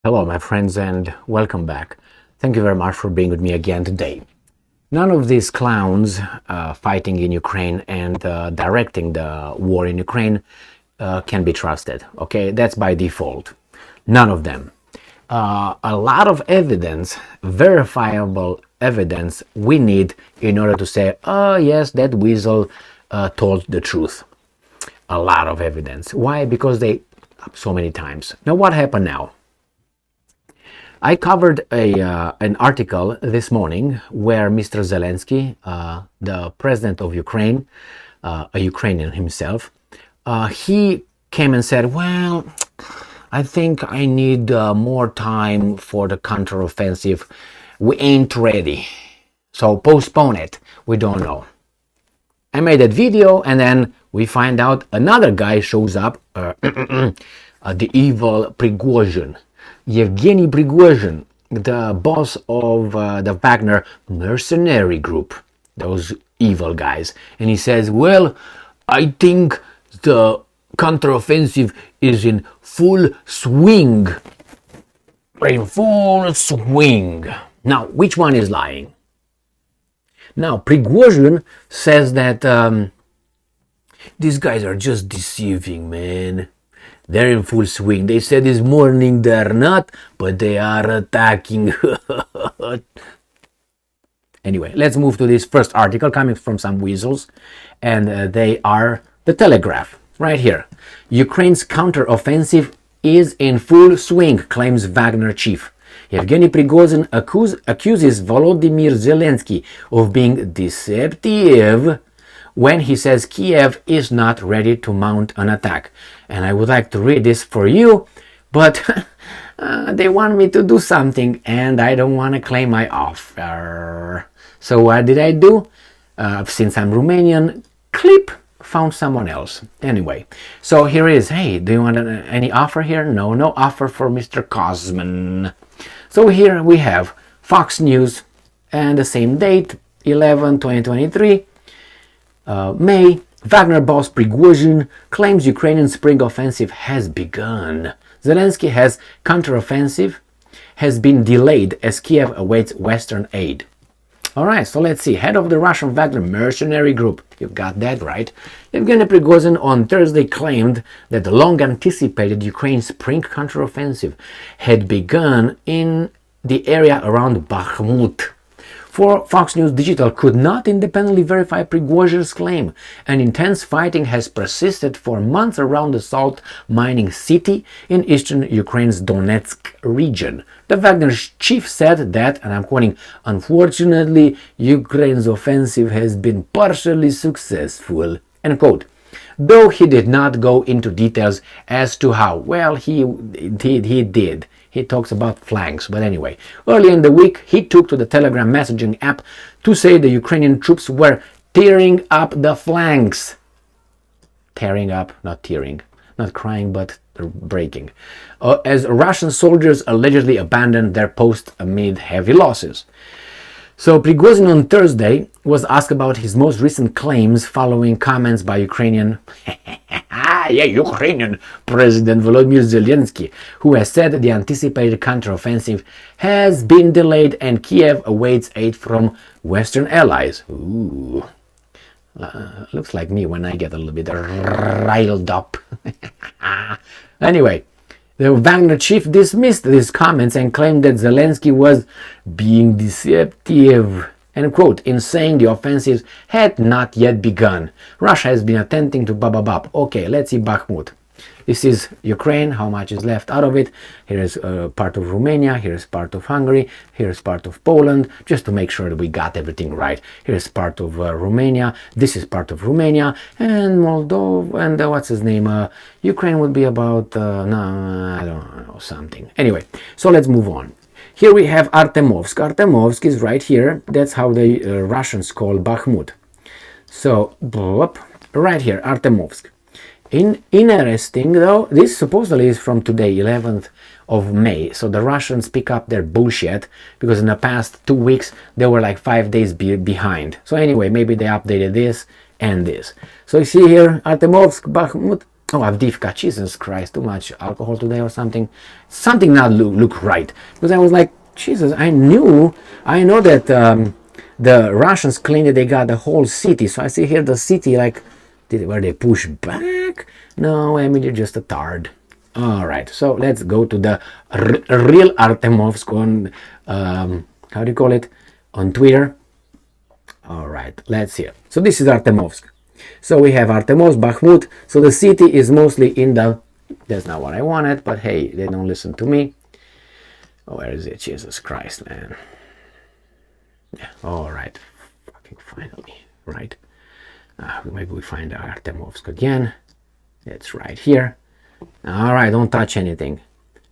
Hello, my friends, and welcome back. Thank you very much for being with me again today. None of these clowns fighting in Ukraine and directing the war in Ukraine can be trusted, okay? That's by default. None of them. A lot of evidence, verifiable evidence, we need in order to say, oh yes, that weasel told the truth. A lot of evidence. Why? Because they so many times. Now what happened now? I covered an article this morning where Mr. Zelensky, the president of Ukraine, a Ukrainian himself, he came and said, well, I think I need more time for the counteroffensive. We ain't ready. So postpone it. We don't know. I made that video, and then we find out another guy shows up, the evil Prigozhin. Yevgeny Prigozhin, the boss of the Wagner mercenary group, those evil guys. And he says, well, I think the counteroffensive is in full swing. In full swing. Now, which one is lying? Now, Prigozhin says that these guys are just deceiving, man. They're in full swing. They said this morning they're not, but they are attacking. Anyway, let's move to this first article coming from some weasels. And they are the Telegraph, right here. Ukraine's counteroffensive is in full swing, claims Wagner chief. Yevgeny Prigozhin accuses Volodymyr Zelensky of being deceptive when he says Kiev is not ready to mount an attack. And I would like to read this for you, but they want me to do something and I don't want to claim my offer. So what did I do? Since I'm Romanian, clip, found someone else. Anyway, so here is, hey, do you want any offer here? No, no offer for Mr. Kosman. So here we have Fox News and the same date, 11/2023. May, Wagner boss Prigozhin claims Ukrainian spring offensive has begun. Zelensky has counteroffensive has been delayed as Kiev awaits Western aid. Alright, so let's see. Head of the Russian Wagner mercenary group, you got that right. Yevgeny Prigozhin on Thursday claimed that the long-anticipated Ukraine spring counteroffensive had begun in the area around Bakhmut. For Fox News Digital could not independently verify Prigozhin's claim, and intense fighting has persisted for months around the salt mining city in eastern Ukraine's Donetsk region. The Wagner chief said that, and I'm quoting, unfortunately, Ukraine's offensive has been partially successful, end quote. Though he did not go into details as to how. Well, he did. He talks about flanks, but anyway. Early in the week, he took to the Telegram messaging app to say the Ukrainian troops were tearing up the flanks. Tearing up, not tearing. Not crying, but breaking. As Russian soldiers allegedly abandoned their post amid heavy losses. So Prigozhin on Thursday was asked about his most recent claims following comments by Ukrainian President Volodymyr Zelensky, who has said the anticipated counteroffensive has been delayed and Kiev awaits aid from Western allies. Ooh. Looks like me when I get a little bit riled up. Anyway, the Wagner chief dismissed these comments and claimed that Zelensky was being deceptive, end quote, in saying the offensive had not yet begun. Russia has been attempting to bab. Okay, let's see Bakhmut. This is Ukraine, how much is left out of it. Here is part of Romania, here is part of Hungary, here is part of Poland, just to make sure that we got everything right. Here is part of Romania, this is part of Romania, and Moldova, and what's his name? Ukraine would be about, no, I don't know, something. Anyway, so let's move on. Here we have Artemovsk. Artemovsk is right here. That's how the Russians call Bakhmut. So, right here, Artemovsk. Interesting though, this supposedly is from today, 11th of May. So the Russians pick up their bullshit because in the past 2 weeks they were like 5 days behind. So anyway, maybe they updated this and this. So you see here, Artemovsk, Bakhmut, Oh, Avdivka, Jesus Christ, too much alcohol today or something. Something not look right. Because I was like, Jesus, I know that the Russians claim that they got the whole city. So I see here the city, like, where they push back? No, I mean, you're just a tard. All right, so let's go to the real Artemovsk on, how do you call it, on Twitter. All right, let's see. So this is Artemovsk. So we have Artemovsk, Bakhmut. So the city is mostly in the, that's not what I wanted, but hey, they don't listen to me. Oh, where is it? Jesus Christ, man. Yeah, all right, fucking finally, right? Maybe we find Artemovsk again. It's right here. All right, don't touch anything.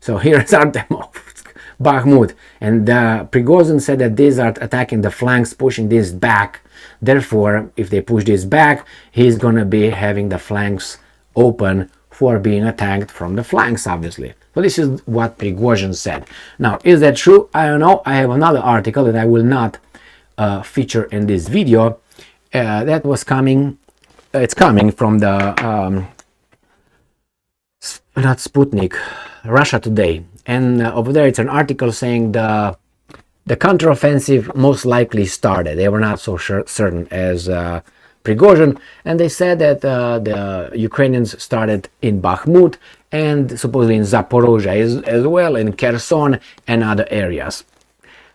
So here's Artemovsk, Bakhmut, and Prigozhin said that these are attacking the flanks, pushing this back. Therefore, if they push this back, he's gonna be having the flanks open for being attacked from the flanks, obviously. So this is what Prigozhin said. Now, is that true? I don't know. I have another article that I will not feature in this video. That was coming. It's coming from the not Sputnik, Russia Today, and over there it's an article saying the counteroffensive most likely started. They were not so certain as Prigozhin, and they said that the Ukrainians started in Bakhmut and supposedly in Zaporozhye as well, in Kherson and other areas.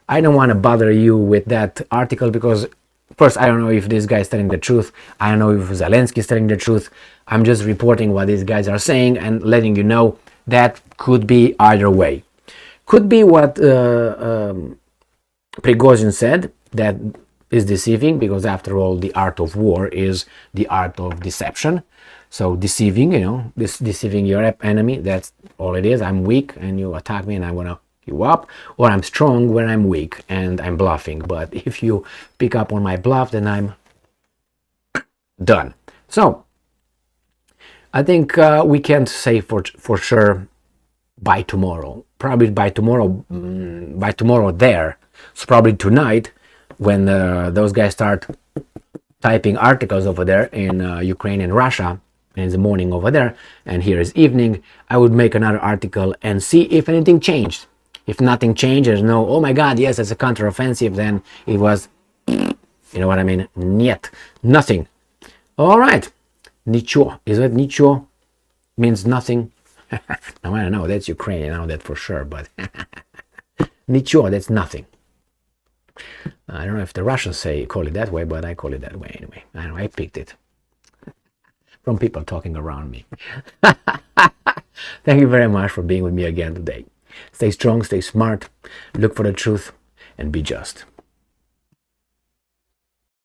I don't want to bother you with that article because first, I don't know if this guy is telling the truth. I don't know if Zelensky is telling the truth. I'm just reporting what these guys are saying and letting you know that could be either way. Could be what Prigozhin said, that is deceiving, because after all, the art of war is the art of deception. So deceiving, deceiving your enemy, that's all it is. I'm weak and you attack me and I'm going to you up, or I'm strong where I'm weak and I'm bluffing. But if you pick up on my bluff, then I'm done. So I think we can't say for sure by tomorrow. Probably by tomorrow there. So probably tonight, when those guys start typing articles over there in Ukraine and Russia, and it's the morning over there, and here is evening, I would make another article and see if anything changed. If nothing changes, no, oh my God, yes, it's a counteroffensive, then it was, you know what I mean? Niet, nothing. All right, nicho, is it nicho? Means nothing. Now I don't know, that's Ukrainian, I know that for sure, but nicho, that's nothing. I don't know if the Russians call it that way, but I call it that way anyway. I don't know, I picked it from people talking around me. Thank you very much for being with me again today. Stay strong, stay smart, look for the truth, and be just.